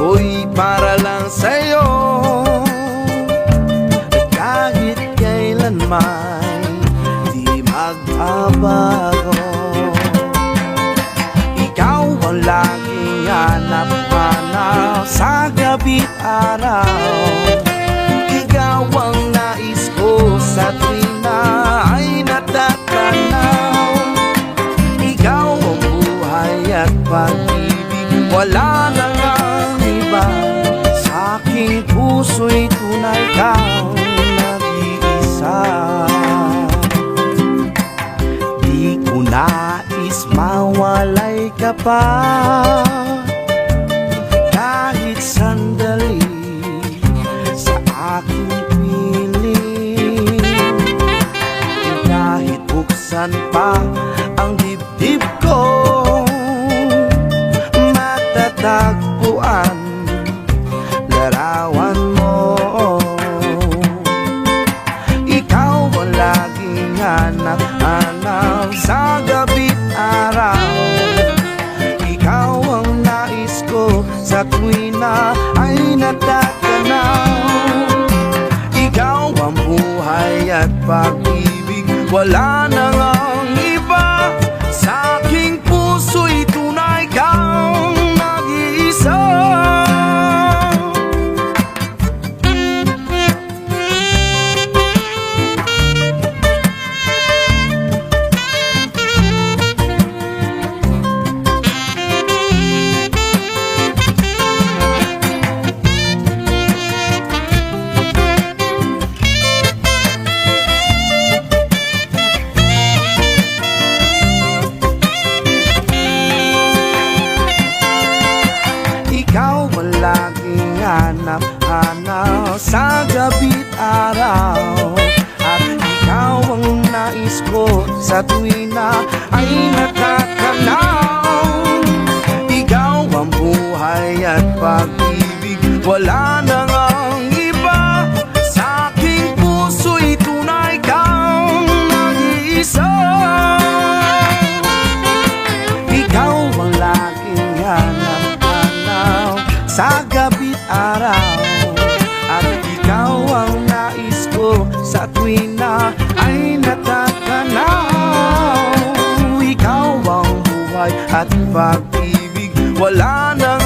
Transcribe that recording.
ko'y para lang sa'yo. Kahit kailanman di magbabago, ikaw ang laging hanap-hanap sa gabi't araw. Ikaw ang nais ko sa tuwing na ay natatanaw. Ikaw ang buhay at pag-ibig, wala na ngang iba. Sa aking puso'y tunay kang nag-iisa. Di ko nais mawalay ka pa kahit sandali sa aking piling. Kahit buksan pa ang dibdib ko, matatagpuan larawan mo. Ikaw ang laging hanap-hanap sa gabi't araw. Ikaw ang nais ko sa tuwing na ay natatanaw. Ikaw ang buhay at pag-ibig, wala na ngang iba. Sa aking puso'y tunay kang nag-iisa. Ikaw ang laging hanap-hanap sa gabi't araw. At ikaw ang nais ko sa tuwing na ay natatanaw. Ikaw ang buhay at pag-ibig, wala na ngang iba. Sa aking puso'y tunay kang nag-iisa. Ikaw ang laging hanap-hanap sa gabi't araw. At ikaw ang nais ko sa tuwing na ay natatanaw. Ikaw ang buhay at pag-ibig, wala na